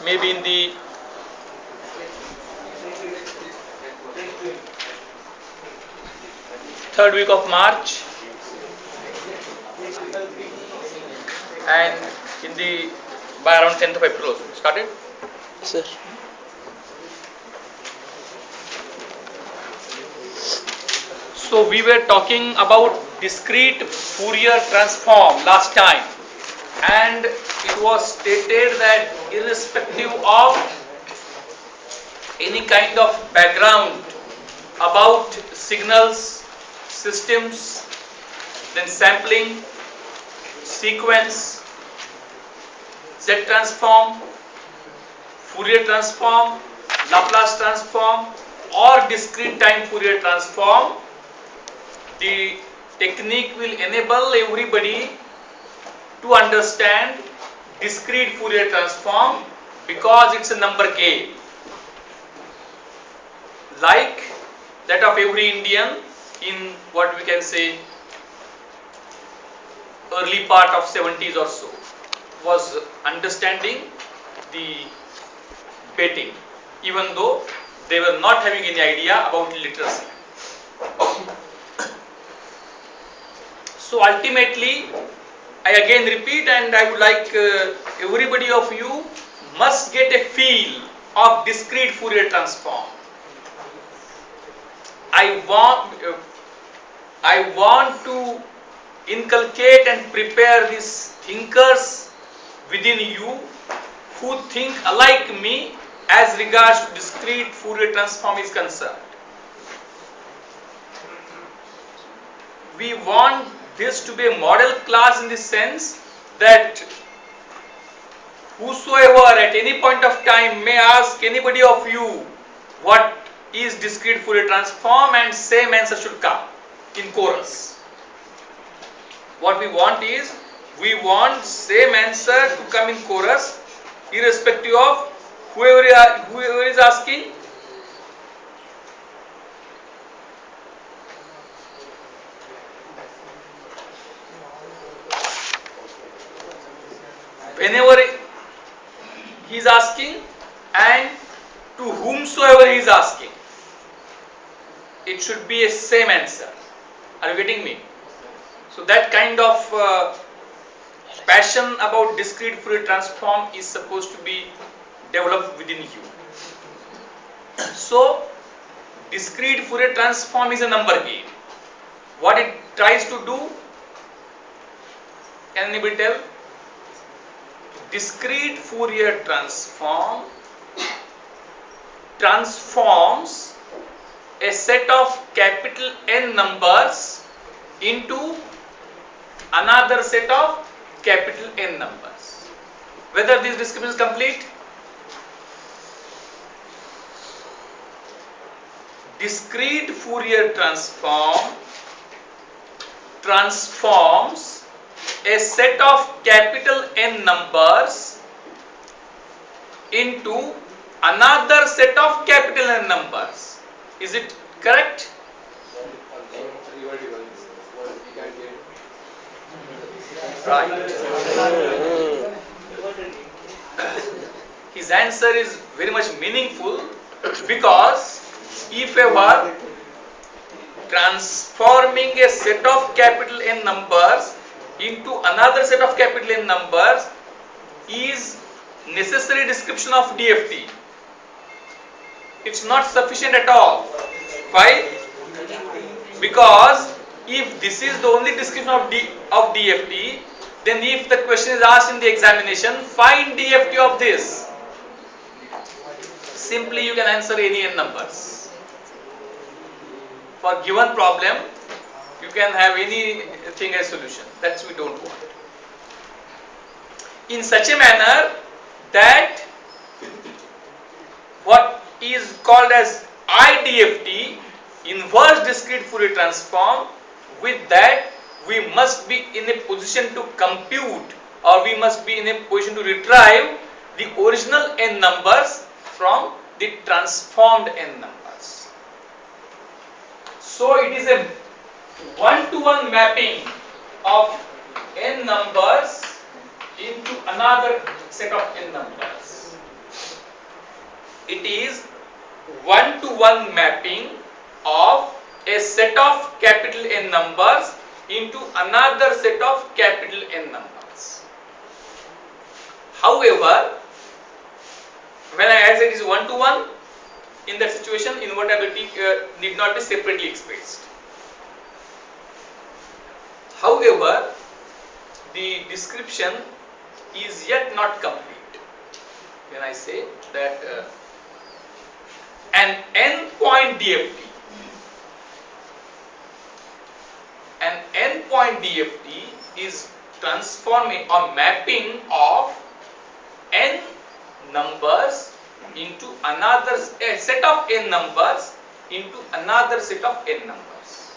maybe in the third week of March and in the by around 10th of April also. Started? Sir. So we were talking about discrete Fourier transform last time, and it was stated that irrespective of any kind of background about signals, systems, then sampling, sequence, Z transform, Fourier transform, Laplace transform, or discrete time Fourier transform, the technique will enable everybody to understand discrete Fourier transform because it's a number game, like that of every Indian in what we can say early part of 70s or so, was understanding the betting, even though they were not having any idea about literacy. So ultimately, I again repeat, and I would like everybody of you must get a feel of discrete Fourier transform. I want to inculcate and prepare these thinkers within you who think alike me as regards to discrete Fourier transform is concerned. We want this to be a model class in the sense that whosoever at any point of time may ask anybody of you what is discrete Fourier transform, and same answer should come in chorus. What we want is, we want same answer to come in chorus irrespective of whoever is asking. Whenever he is asking and to whomsoever he is asking, it should be a same answer. Are you getting me? So that kind of passion about discrete Fourier transform is supposed to be developed within you. So discrete Fourier transform is a number game. What it tries to do, can anybody tell? Discrete Fourier transform transforms a set of capital N numbers into another set of capital N numbers. Whether this description is complete? Discrete Fourier transform transforms a set of capital N numbers into another set of capital N numbers. Is it correct? Right. His answer is very much meaningful, because if ever transforming a set of capital N numbers into another set of capital N numbers is necessary description of DFT, it's not sufficient at all. Why? Because if this is the only description of DFT, then if the question is asked in the examination, find DFT of this, simply you can answer any N numbers. For given problem, you can have anything as solution. That's we don't want. In such a manner that what is called as IDFT, inverse discrete Fourier transform, with that we must be in a position to compute, or we must be in a position to retrieve the original N numbers from the transformed N numbers. So it is a one-to-one mapping of N numbers into another set of N numbers. it is one-to-one mapping of a set of capital N numbers into another set of capital N numbers. However, when I said it is one-to-one, in that situation invertibility need not be separately expressed. However, the description is yet not complete. When I say that an n-point DFT, is transforming or mapping of n numbers into another set of n numbers into another set of n numbers.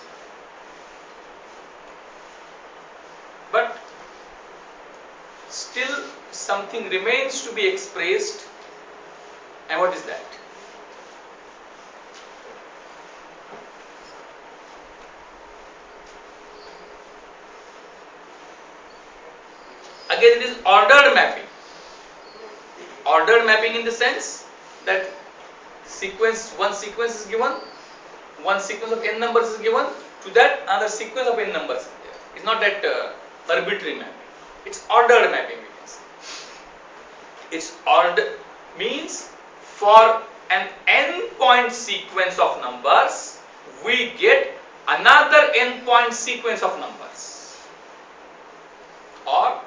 But still something remains to be expressed, and what is that? Again, it is ordered mapping. Ordered mapping in the sense that one sequence is given, one sequence of n numbers is given, to that another sequence of n numbers is there. It's not that arbitrary mapping. It's ordered mapping, we can say. It's ordered means for an n-point sequence of numbers, we get another n-point sequence of numbers, or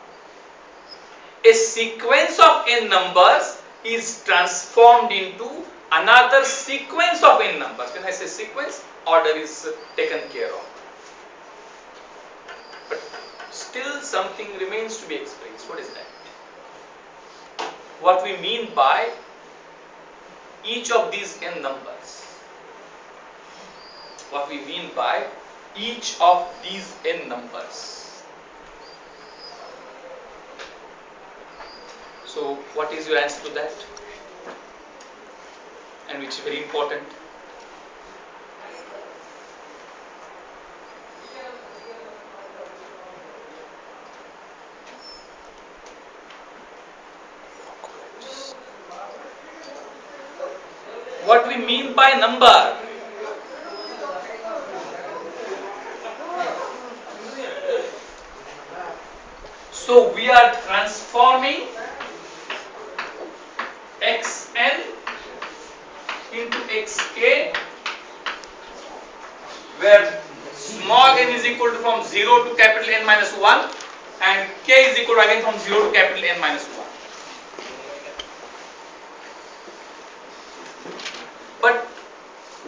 a sequence of n numbers is transformed into another sequence of n numbers. When I say sequence, order is taken care of. But still something remains to be expressed. What is that? What we mean by each of these n numbers. What we mean by each of these n numbers. So, what is your answer to that? And which is very important. What we mean by number? So, we are transforming xn into xk, where small n is equal to from 0 to capital N minus 1 and k is equal to again from 0 to capital N minus 1. But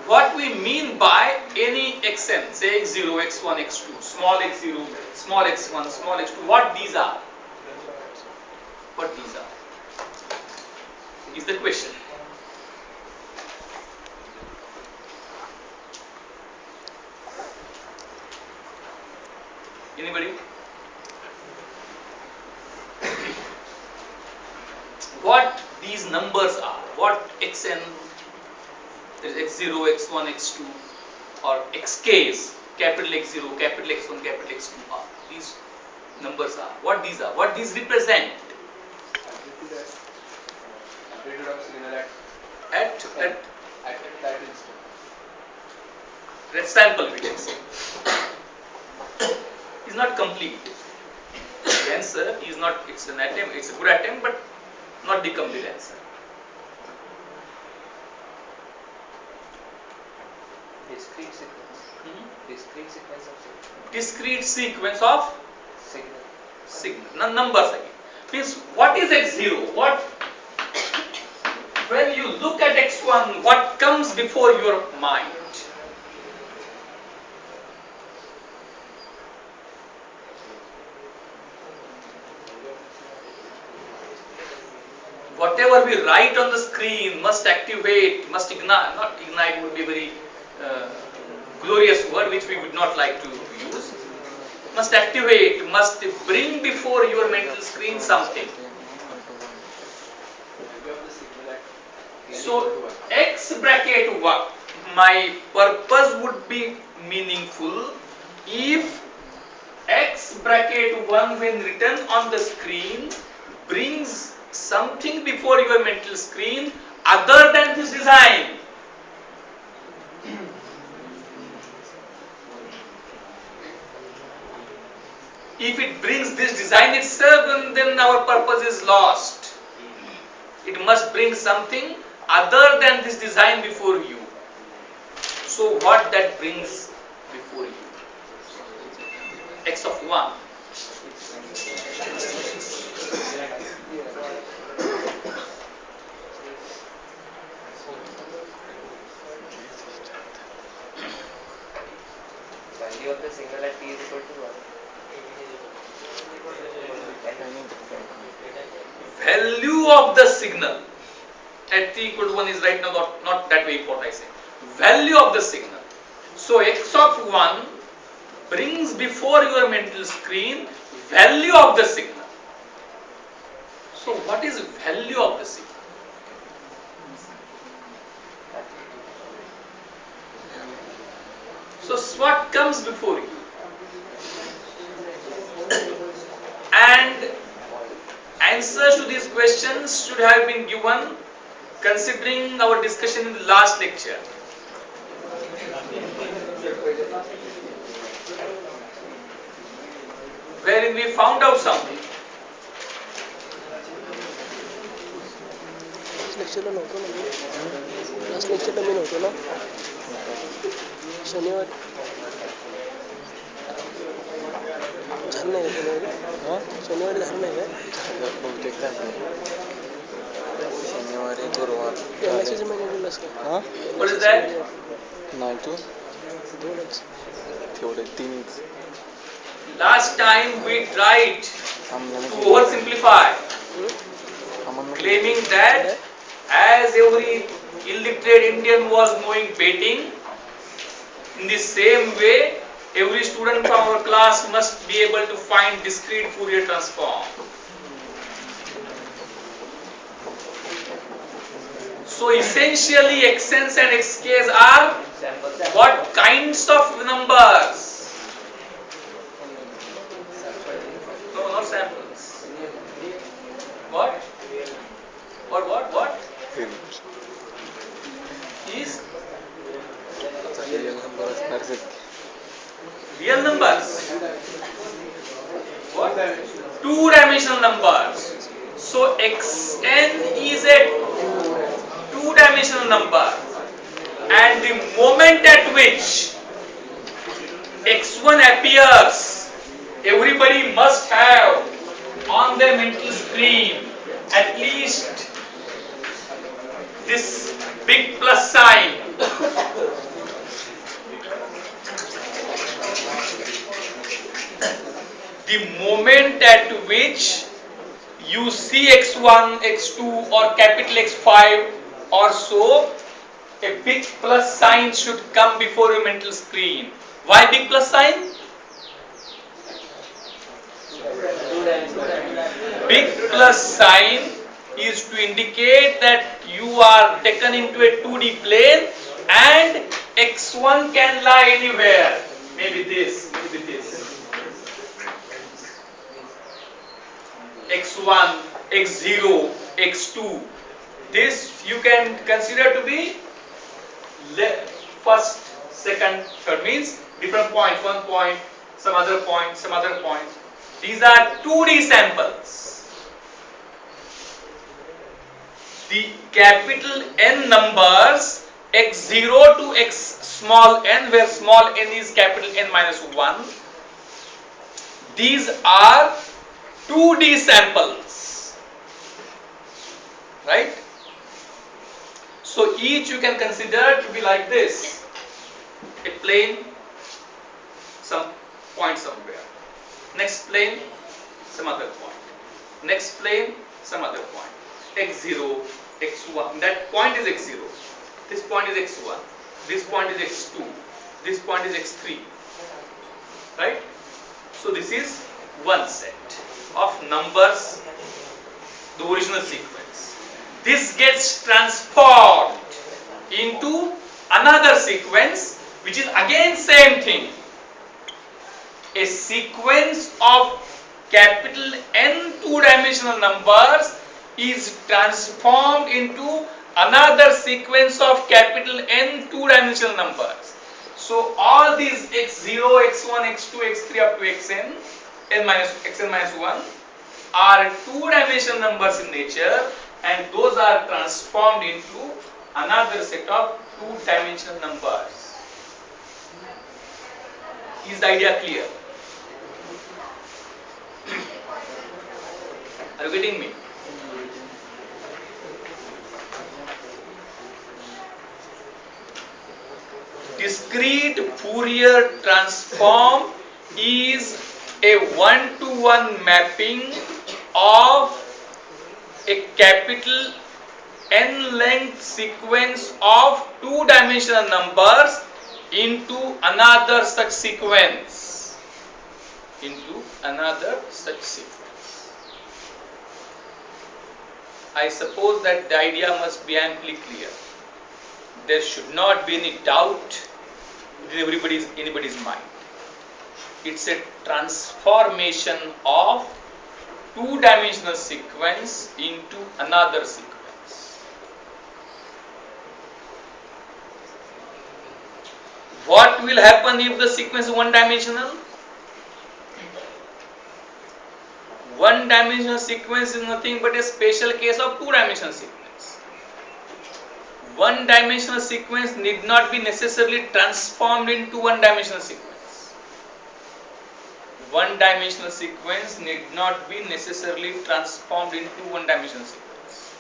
what we mean by any xn, say x0, x1, x2, small x0, small x1, small x2, what these are? What these are? Is the question. Anybody? What these numbers are? What xn, there is x0, x1, x2, or xk's, capital X0, capital X1, capital X2 are. These numbers are. What these are? What these represent? Amplitude of signal At that instant. that sample, we can say. Is not complete. The answer is not, it's an attempt, it's a good attempt, but not the complete answer. Discrete sequence. Discrete sequence of signal. Discrete sequence of Signal. Numbers again. Means what is x0? What, when you look at x1, what comes before your mind? Whatever we write on the screen must activate, must ignite, not ignite would be very glorious word which we would not like to use. Must activate, must bring before your mental screen something. So x bracket 1, my purpose would be meaningful if x bracket 1 when written on the screen brings something before your mental screen other than this design. If it brings this design itself, then our purpose is lost. It must bring something other than this design before you. So what that brings before you? X of 1. Value of the signal at t is equal to 1. Value of the signal at t equal to 1 is right now not that way important, I say. Value of the signal. So x of 1 brings before your mental screen value of the signal. So what is value of the signal? So what comes before you? And answers to these questions should have been given considering our discussion in the last lecture, wherein we found out something. लेक्चरला नव्हतो ना last लेक्चरला मी नव्हतो ना शनिवारी झालं नाही शनिवारी झालं नाही काय बहुतेक शनिवारी गुरुवार मेसेज महिने दिलास का हां What is that? नाही तू दोनच तेवढे तीनच Last time we tried आम्हाला to oversimplify, claiming that as every illiterate Indian was knowing betting, in the same way every student from our class must be able to find discrete Fourier transform. So essentially xn's and xk's are what kinds of numbers? No, not samples. What? What? Is real numbers. What? Two-dimensional numbers. So xn is a two-dimensional number, and the moment at which x1 appears, everybody must have on their mental screen at least this big plus sign. The moment at which you see x1, x2 or capital X5 or so, a big plus sign should come before your mental screen. Why big plus sign? Big plus sign is to indicate that you are taken into a 2D plane and x1 can lie anywhere. Maybe this, maybe this. x1, x0, x2. This you can consider to be first, second, third, means different points, one point, some other point, some other point. These are 2D samples. The capital N numbers x0 to x small n, where small n is capital N minus 1. These are 2D samples, right? So each you can consider to be like this: a plane, some point somewhere, next plane, some other point, next plane, some other point, x0, x1, that point is x0, this point is x1, this point is x2, this point is x3, right? So this is one set of numbers, the original sequence. This gets transformed into another sequence which is again same thing. A sequence of capital N two-dimensional numbers is transformed into another sequence of capital N two-dimensional numbers. So all these x0, x1, x2, x3 up to xn, xn minus 1 are two-dimensional numbers in nature, and those are transformed into another set of two-dimensional numbers. Is the idea clear? Are you getting me? Discrete Fourier transform is a one-to-one mapping of a capital n length sequence of two-dimensional numbers into another such sequence. I suppose that the idea must be amply clear. There should not be any doubt in anybody's mind. It's a transformation of two-dimensional sequence into another sequence. What will happen if the sequence is one-dimensional? One-dimensional sequence is nothing but a special case of two-dimensional sequence. One-dimensional sequence need not be necessarily transformed into one-dimensional sequence. One-dimensional sequence need not be necessarily transformed into one-dimensional sequence.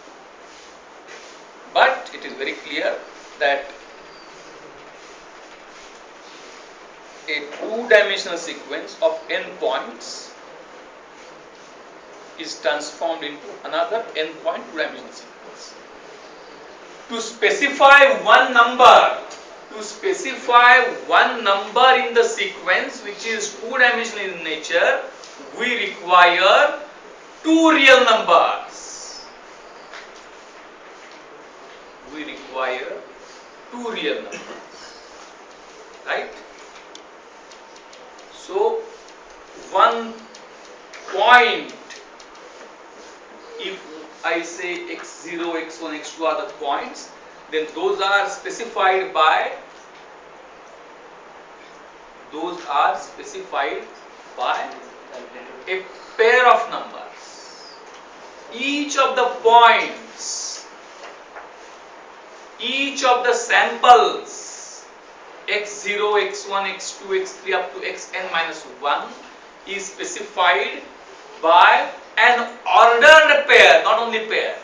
But it is very clear that a two-dimensional sequence of n points is transformed into another n point two-dimensional sequence. To specify one number in the sequence which is two-dimensional in nature, we require two real numbers. Right? So, one point, if I say x0, x1, x2 are the points, then those are specified by a pair of numbers. Each of the points, each of the samples x0, x1, x2, x3 up to xn minus 1 is specified by an ordered pair, not only pair,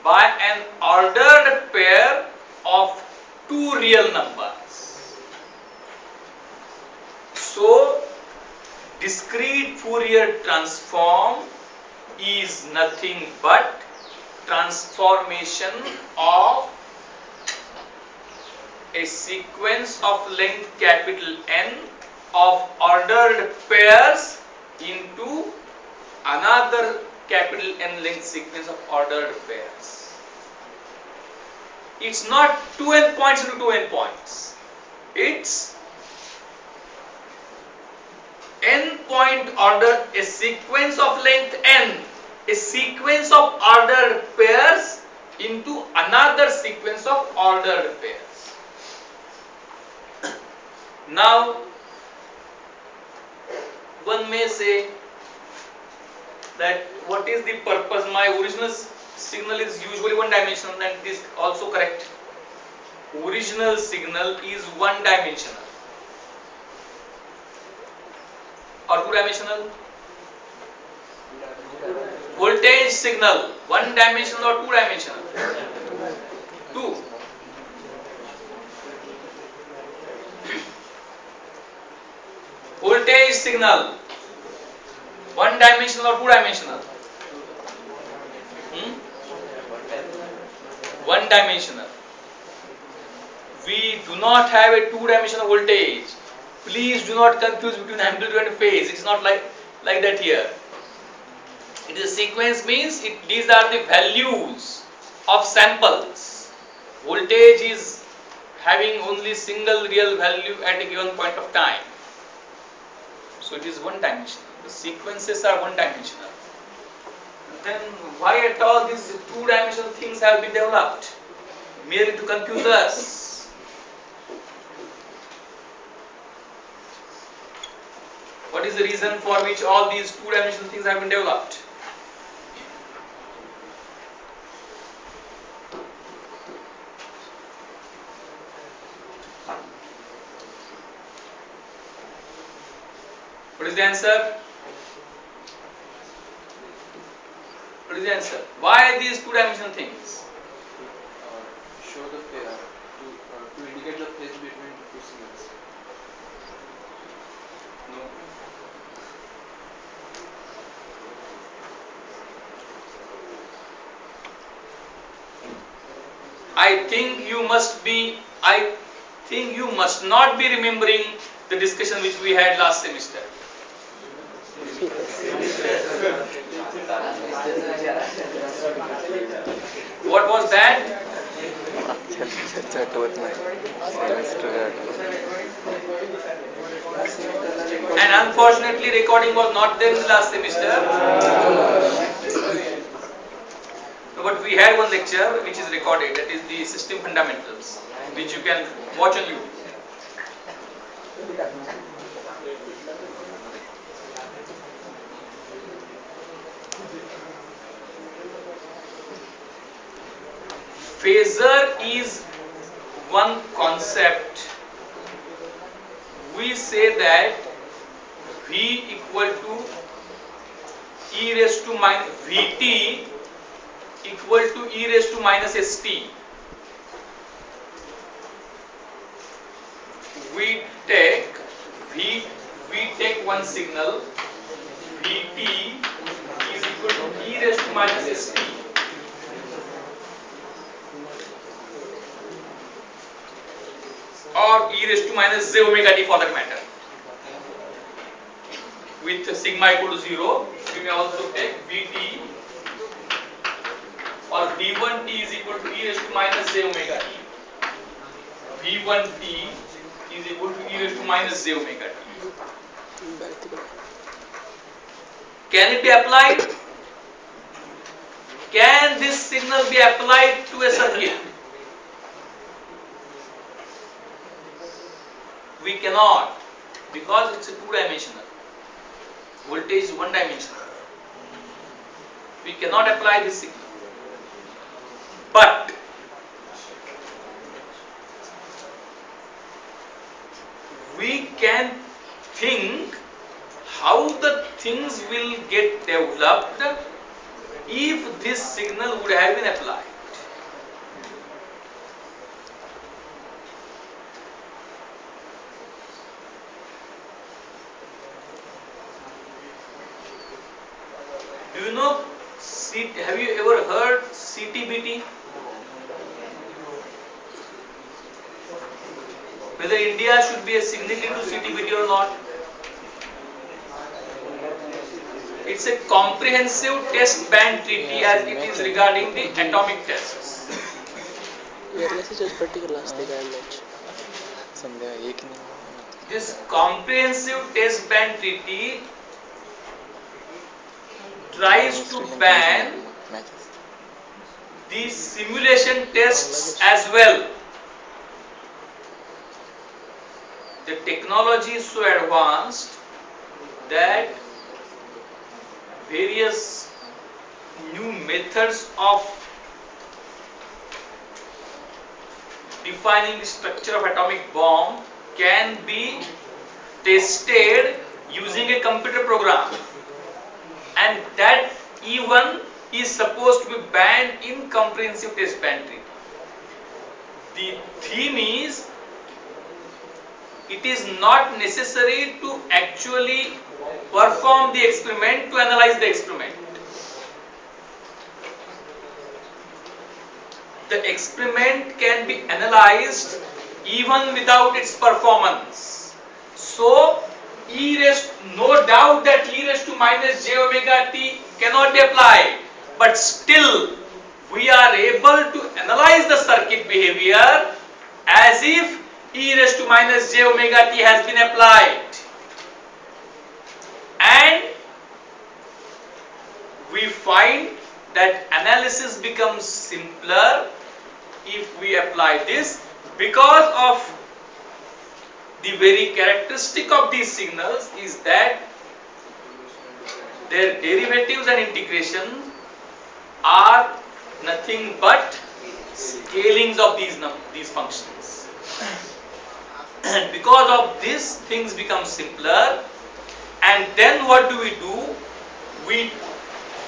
by an ordered pair of two real numbers. So, discrete Fourier transform is nothing but transformation of a sequence of length capital N of ordered pairs into another capital N length sequence of ordered pairs. It's not two n points into two n points. It's n point order, a sequence of length n, a sequence of ordered pairs into another sequence of ordered pairs. Now, one may say that what is the purpose? My original signal is usually one dimensional, and it is also correct. Original signal is one dimensional or two dimensional. Voltage signal, one dimensional or two dimensional? Two. Voltage signal, one dimensional or two dimensional? One dimensional. We do not have a two-dimensional voltage. Please do not confuse between amplitude and phase. It is not like that here. It is sequence means these are the values of samples. Voltage is having only single real value at a given point of time. So it is one dimensional. The sequences are one dimensional. Then why at all these two-dimensional things have been developed? Merely to confuse us. What is the reason for which all these two-dimensional things have been developed? What is the answer? What is the answer? Why these two-dimensional things? Show the phase to indicate the phase between two signals. No. I think you must not be remembering the discussion which we had last semester. What was that? आठवत नाही semester And unfortunately recording was not there in the last semester. But we had one lecture which is recorded, that is the system fundamentals, which you can watch on YouTube. Phasor is one concept. We say that V equal to e raised to minus Vt equal to e raised to minus st. We take one signal, Vt is equal to e raised to minus st. Or e raised to minus j omega t for that matter. With sigma equal to 0, we may also take Vt or V1t is equal to e raised to minus j omega t. V1t is equal to e raised to minus j omega t. Can it be applied? Can this signal be applied to a circuit? We cannot, because it's a two-dimensional. Voltage is one-dimensional. We cannot apply this signal. But we can think how the things will get developed if this signal would have been applied. Do you know, have you ever heard CTBT? Whether India should be a signatory to CTBT or not? It's a comprehensive test ban treaty as it is regarding the atomic tests. संध्या एक नहीं This comprehensive test ban treaty tries to ban matches these simulation tests as well. The technology is so advanced that various new methods of defining the structure of atomic bomb can be tested using a computer program, and that even is supposed to be banned in comprehensive test ban treaty. The theme is, it is not necessary to actually perform the experiment to analyze the experiment. The experiment can be analyzed even without its performance. So, no doubt that e raised to minus j omega t cannot be applied, but still we are able to analyze the circuit behavior as if e raised to minus j omega t has been applied, and we find that analysis becomes simpler if we apply this, because of the very characteristic of these signals is that their derivatives and integration are nothing but scalings of these functions. And because of this, things become simpler. And then what do? We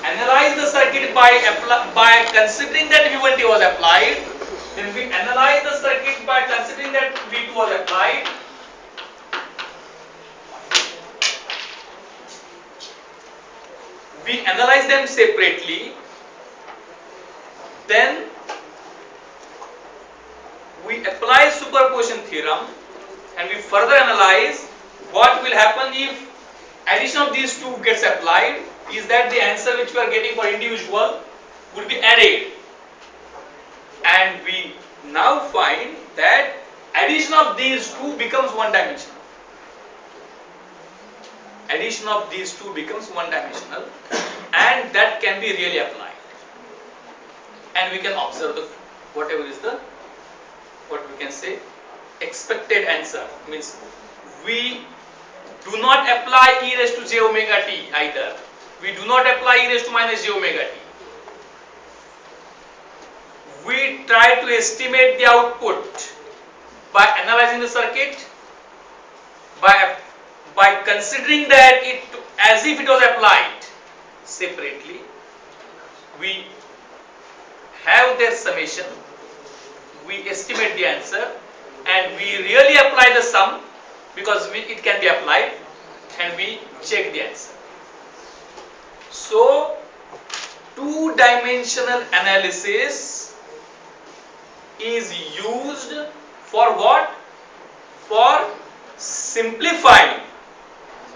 analyze the circuit by considering that V1T was applied. Then we analyze the circuit by considering that V2 was applied. We analyze them separately. Then we apply superposition theorem and we further analyze what will happen if addition of these two gets applied, is that the answer which we are getting for individual would be added. And we now find that addition of these two becomes one dimensional. Addition of these two becomes one dimensional, and that can be really applied. And we can observe the whatever is the, what we can say, expected answer. Means we do not apply e raised to j omega t either. We do not apply e raised to minus j omega t. We try to estimate the output by analyzing the circuit, by considering that it as if it was applied separately. We have their summation, we estimate the answer, and we really apply the sum because it can be applied, and we check the answer. So, two-dimensional analysis is used for what? For simplifying.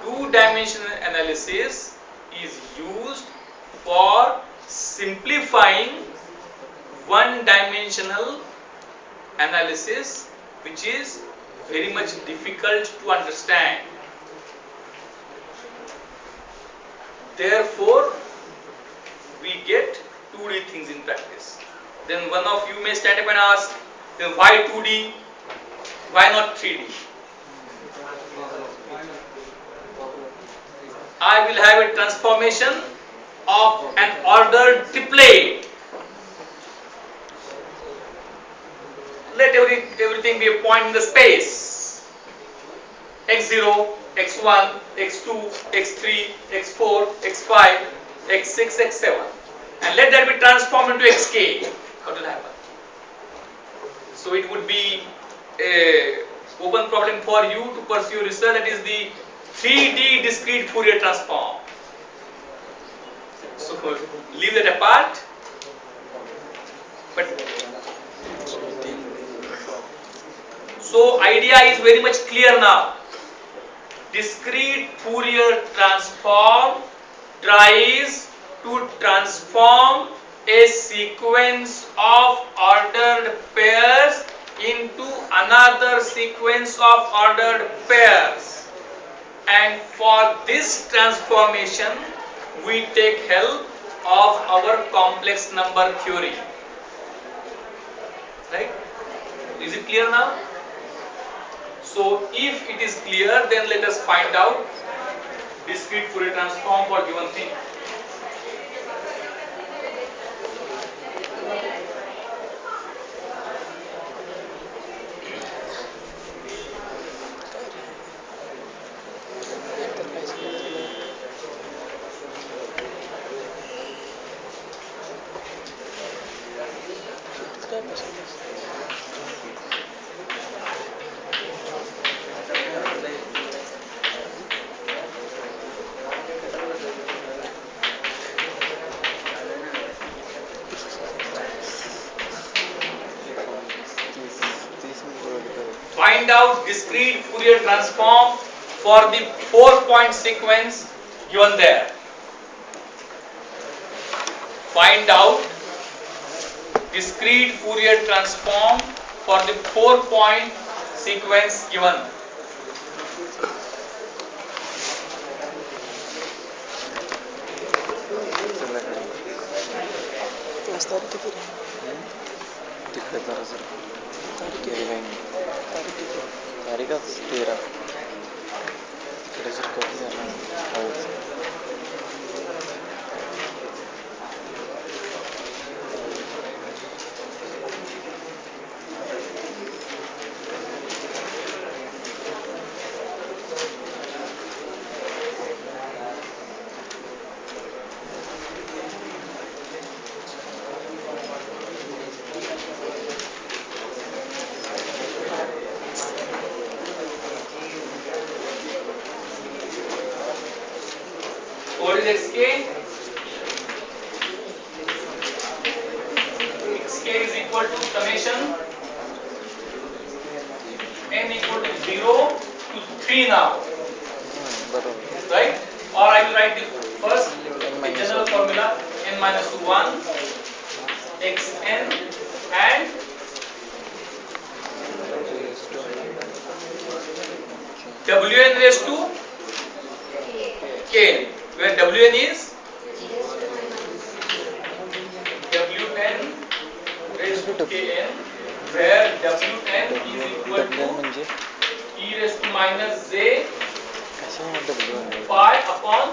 Two-dimensional analysis is used for simplifying one-dimensional analysis, which is very much difficult to understand. Therefore, we get 2D things in practice. Then one of you may stand up and ask, then why 2D? Why not 3D? I will have a transformation of an ordered triplet. Let everything be a point in the space. x0, x1, x2, x3, x4, x5, x6, x7. And let that be transformed into xk. What will happen? So it would be a open problem for you to pursue research, that is the 3D discrete Fourier transform. So leave that apart. But so idea is very much clear now. Discrete Fourier transform tries to transform a sequence of ordered pairs into another sequence of ordered pairs. And for this transformation, we take help of our complex number theory. Right? Is it clear now? So, if it is clear, then let us find out discrete Fourier transform for given thing. Find out discrete Fourier transform for the 4-point sequence given there. Find out discrete Fourier transform for the 4-point sequence given. आज तारीख किती रे? तिकडे जरा जरा तारीख गेले किती? काही नाही तारीख किती? तारीखच 13 तिकडे जर कधी झाला पाऊस What is xk? Xk is equal to summation n equal to 0 to 3 now, बरोबर right? Or I will write it first, n the minus general 1 formula n minus 1 xn and wn raised to kn, where wn is wn raised to kn, where wn is equal to म्हणजे e raised to minus j कशाला W pi upon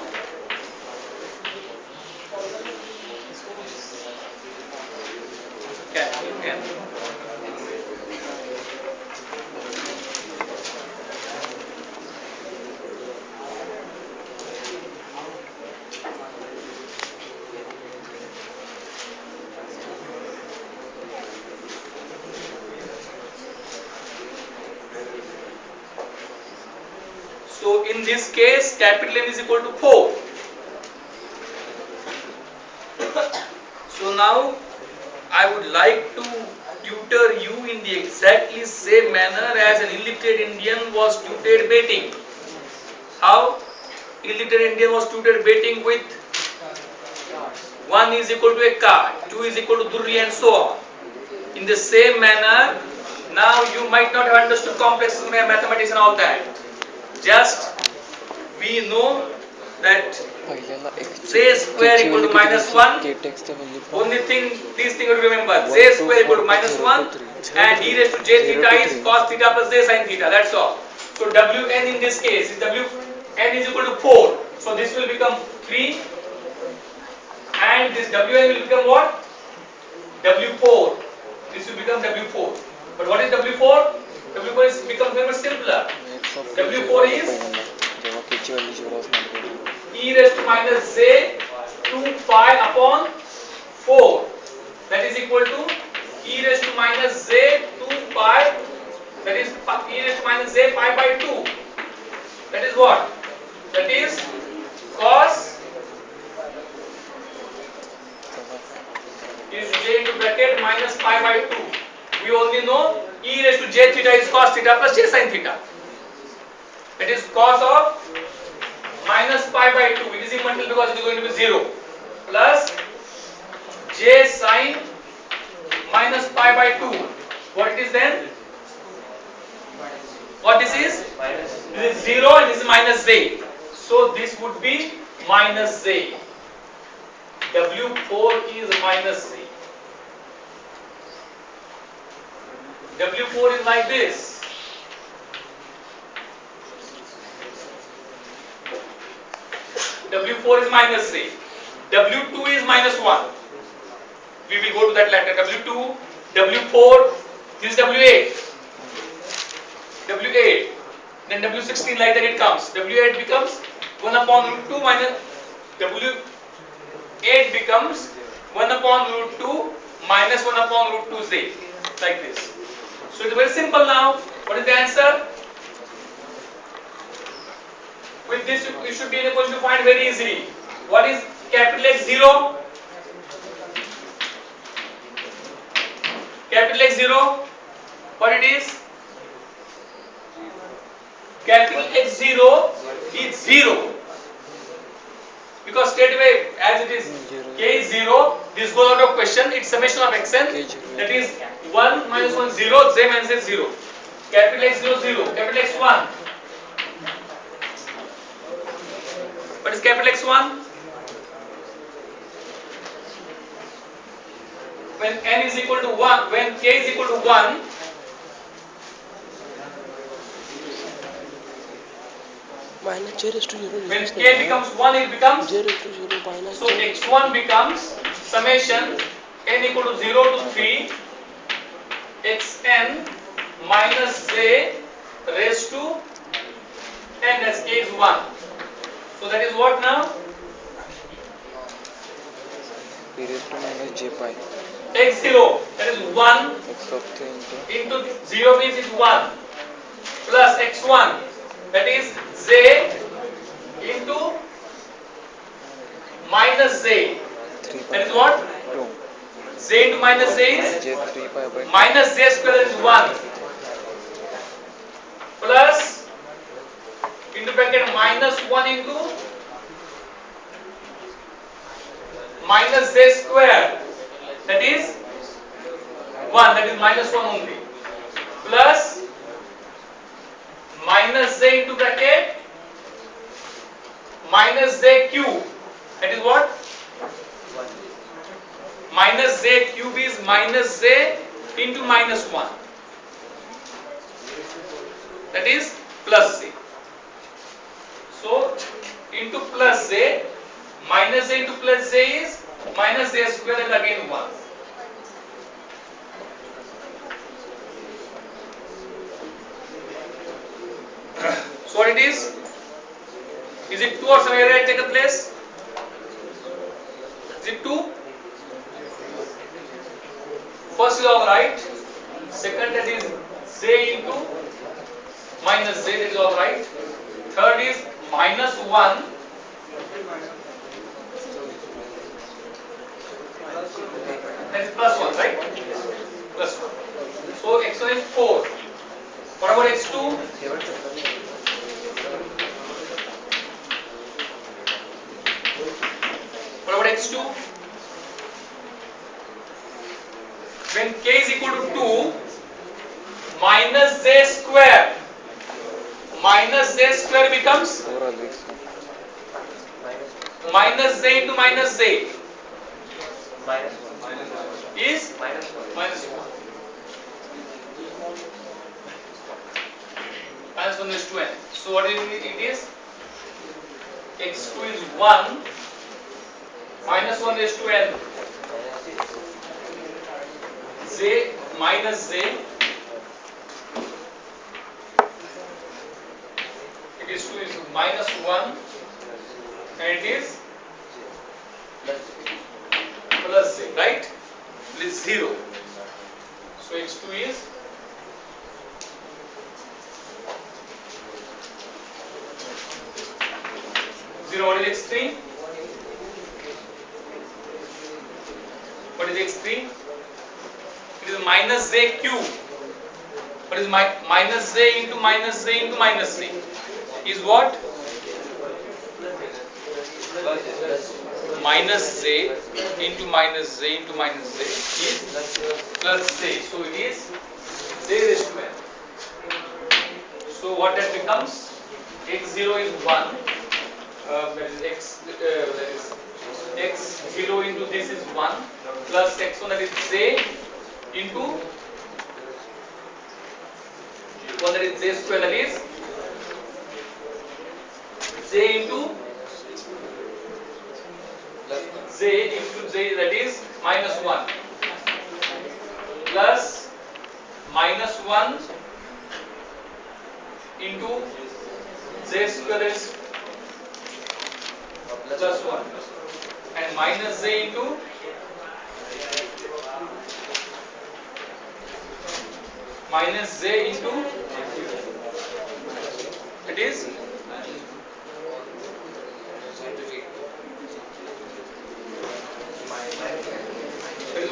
n. So in this case, capital N is equal to 4. So now I would like to tutor you in the exactly same manner as an illiterate Indian was tutored baiting. How? Illiterate Indian was tutored baiting with 1 is equal to a card, 2 is equal to durri and so on. In the same manner, now you might not have understood complex mathematics and all that. Just we know that पहिल्याला z square equal to minus 1. k text value Only thing, these things you remember. Z square equal to minus 1 and e raised to j theta is cos theta plus j sin theta. That's all. So Wn in this case is Wn is equal to 4. So this will become 3 and this Wn will become what? W4. This will become W4. But what is W4? W4 is becomes very much simpler. W4 is जेव्हा k ची value 0 असणार e raised to minus j 2 pi upon 4. That is equal to e raised to minus j 2 pi. That is e raised to minus j pi by 2. That is what? That is cos is j into bracket minus pi by 2. We only know e raised to j theta is cos theta plus j sin theta. That is cos of minus pi by 2. It is incremental because it is going to be 0 plus j sin minus pi by 2. What it is then? What this is? This is 0 and this is minus j. So this would be minus j. W4 is minus j. W4 is like this. W4 is minus 3. W2 is minus 1. We will go to that later. W2, W4, this is W8. W8. Then W16 like that it comes. W8 becomes 1 upon root 2 minus W8 becomes 1 upon root 2 minus 1 upon root 2 z. Like this. So it's very simple now. What is the answer? With this you should be able to find very easily. What is capital X0? Capital X0, what it is? Capital X0 is 0. Because straight away as it is k is 0, this goes out of question, it's summation of xn, that is 1 minus 1 0, j minus x 0. Capital X0 0, capital X1. What is capital X1? when n is equal to 1, when k is equal to 1, minus j raised to 0 when reduce k becomes 1, it becomes, j raised to 0 minus so j raised to x1 becomes summation n equal to 0 to 3 xn minus j raised to n as k is 1. So that is what now? P raised to minus j pi x0, that is 1 x of 3 into into 0 means is 1 plus x1, that is j into minus j, 3 pi that is by what? 2 J into minus j is j 3 pi by 2 minus j square, that is 1 plus into bracket minus 1 into minus j square, that is 1, that is minus 1 only, plus minus j into bracket minus j cube, that is what? Minus j cube is minus j into minus 1, that is plus j. So into plus j, minus j into plus j is minus j square, and again 1. So what it is? Is it 2 or some error had taken place? Is it 2? First is all right. Second, that is j into minus j, that is all right. Third is minus 1 that is plus 1, right? Plus 1. So x1 is 4. What about x2? What about x2? When k is equal to 2, minus j square. Minus j square becomes 4 all weeks minus j into minus j is minus 1. Minus 1 is 2n. So what it is? x2 is 1 minus 1 is 2n. J minus j, it is 2 is minus 1 and it is plus j, right? It is 0. So x2 is 0. What is x3? What is x3? It is minus j cube. What is minus j into minus j into minus j? Is what? Minus j into minus j into minus j is plus j. So it is j raised to n. So what that becomes? x0 is 1. That is x0 into this is 1 plus x1, that is j into 1, that is j square, that is j into j, that is minus 1 plus minus 1 into j square, that is plus 1 and minus j into minus j into, it is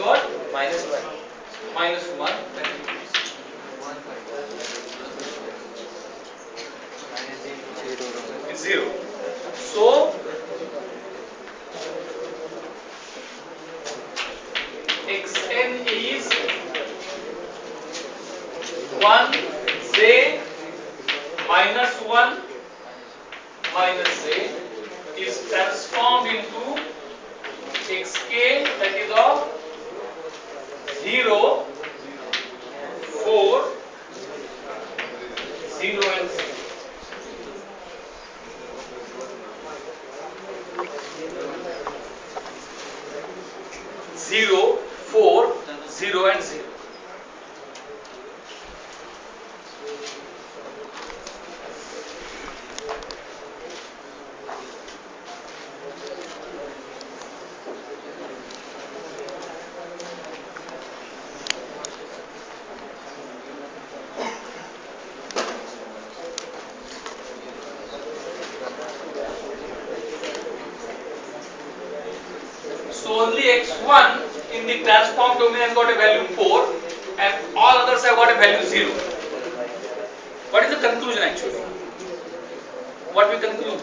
what? Minus 1. Minus 1. It's 0. So xn is 1 j minus 1 minus j is transformed into xk, that is of 0, 4, 0 and 0. Zero, 4, 0 and 0. So only x1 in the transform domain has got a value 4 and all others have got a value 0. What is the conclusion actually? What we conclude?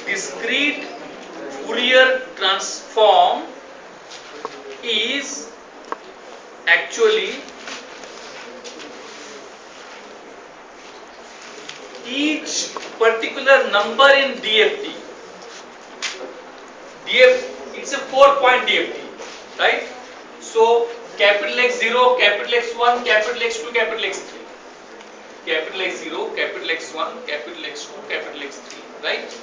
Discrete Fourier transform is actually each particular number in DFT. It's a 4-point DFT, right? So capital X0, capital X1, capital X2, capital X3. Capital X0, capital X1, capital X2, capital X3, right?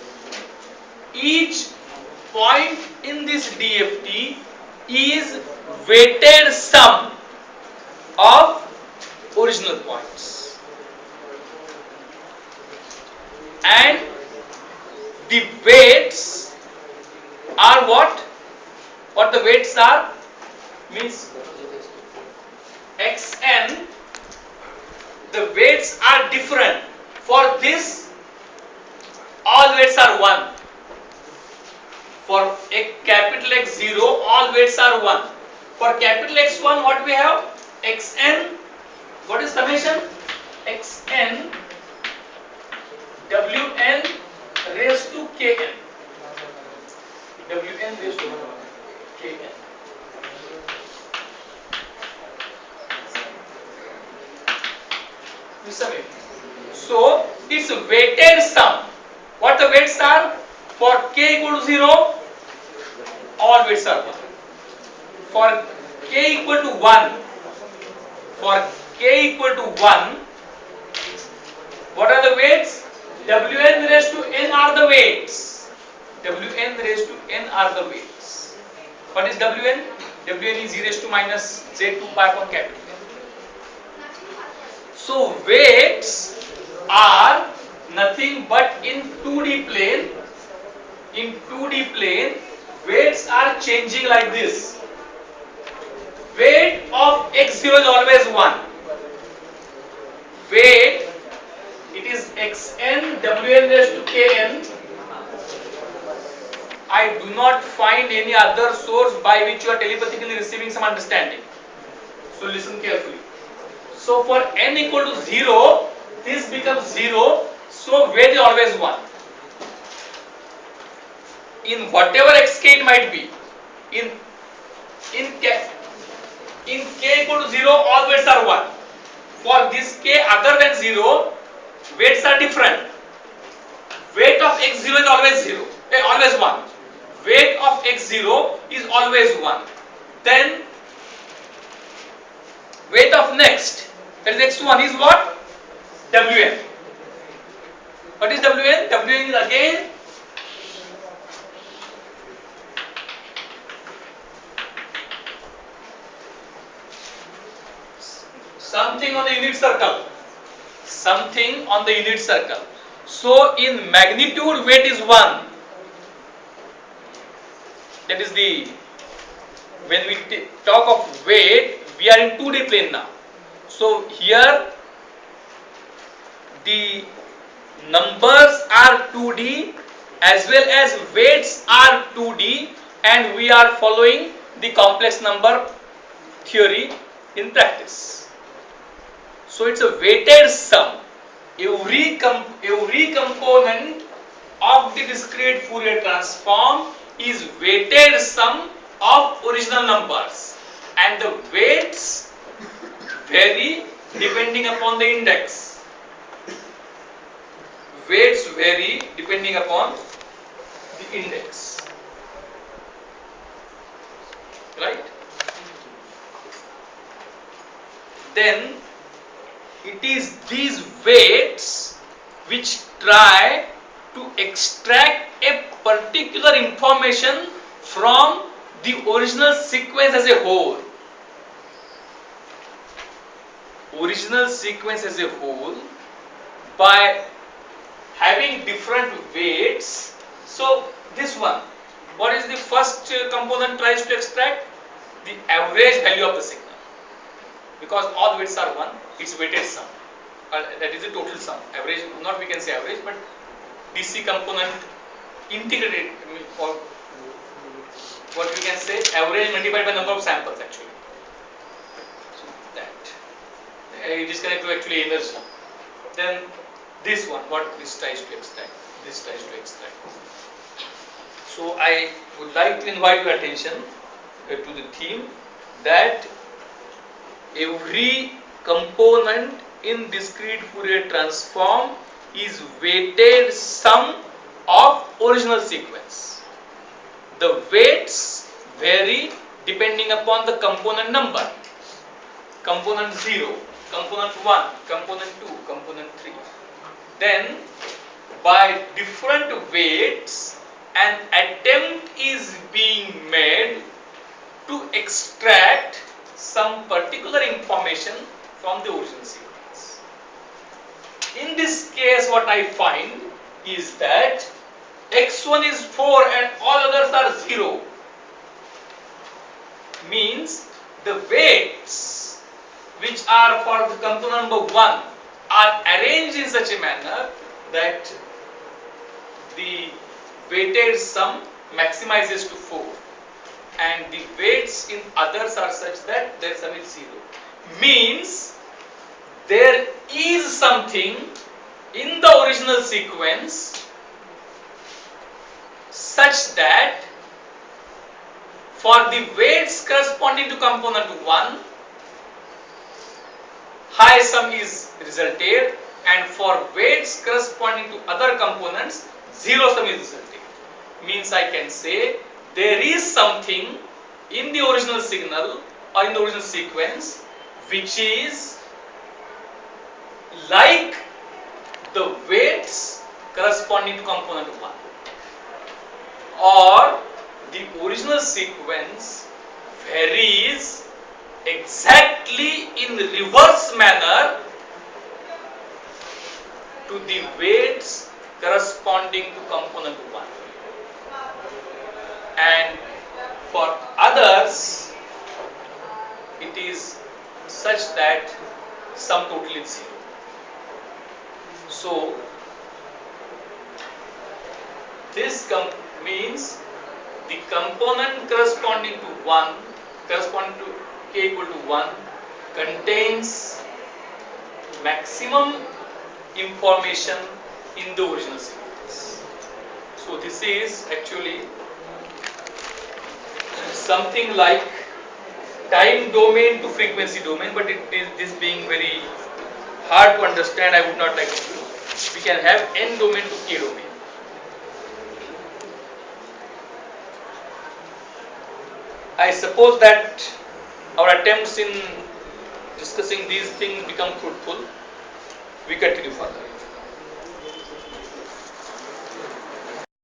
Each point in this DFT is weighted sum of original points, and the weights are what the weights are means xn. The weights are different. For this all weights are 1. For a capital X0 all weights are 1. For capital X1 what we have? Xn. What is summation? Xn Wn raised to Kn. Wn raised to Kn. So it's a weighted sum. What the weights are? For k equal to 0, all weights are 1. For k equal to 1, what are the weights? Wn raised to n are the weights. Wn raised to n are the weights. What is Wn? Wn is e raised to minus j2 pi upon capital N. So weights are nothing but in 2D plane. In 2D plane, weights are changing like this. Weight of x0 is always 1. Weight, it is xn wn raised to kn. I do not find any other source by which you are telepathically receiving some understanding. So listen carefully. So for n equal to 0, this becomes 0. So weight is always 1. In whatever xk it might be, in k equal to 0, all weights are 1. For this k other than 0, weights are different. Weight of x0 is always 0, always 1. Weight of x0 is always 1. Then weight of next, that is x1, is what? Wn. What is Wn? Wn is again something on the unit circle. Something on the unit circle. So in magnitude weight is 1. That is the, when we talk of weight, we are in 2D plane now. So here the numbers are 2D as well as weights are 2D, and we are following the complex number theory in practice. So it's a weighted sum. Every component of the discrete Fourier transform is weighted sum of original numbers, and the weights vary depending upon the index. Weights vary depending upon the index. Right? Then it is these weights which try to extract a particular information from the original sequence as a whole. Original sequence as a whole by having different weights. So this one, what is the first component tries to extract? The average value of the signal. Because all weights are 1, it's weighted sum. That is the total sum. Average, not we can say average, but DC component integrated, or what we can say, average multiplied by number of samples actually. So that. It is connected to actually inner sum. Then this one, what this tries to extract? This tries to extract. So I would like to invite your attention to the theme that every component in discrete Fourier transform is weighted sum of original sequence. The weights vary depending upon the component number. Component 0, component 1, component 2, component 3. Then by different weights an attempt is being made to extract some particular information from the original sequence. In this case, what I find is that x1 is 4 and all others are 0. Means the weights which are for the component number 1 are arranged in such a manner that the weighted sum maximizes to 4. And the weights in others are such that their sum is 0. Means there is something in the original sequence such that for the weights corresponding to component 1, high sum is resulted, and for weights corresponding to other components, 0 sum is resulted. Means I can say there is something in the original signal or in the original sequence which is like the weights corresponding to component 1, or the original sequence varies exactly in reverse manner to the weights corresponding to component 1. And for others, it is such that sum total is 0. So, this means the component corresponding to 1, corresponding to k equal to 1, contains maximum information in the original sequence. So, this is actually something like time domain to frequency domain, but it is this being very hard to understand, I would not like to do. We can have n domain to k domain. I suppose that our attempts in discussing these things become fruitful. We continue further.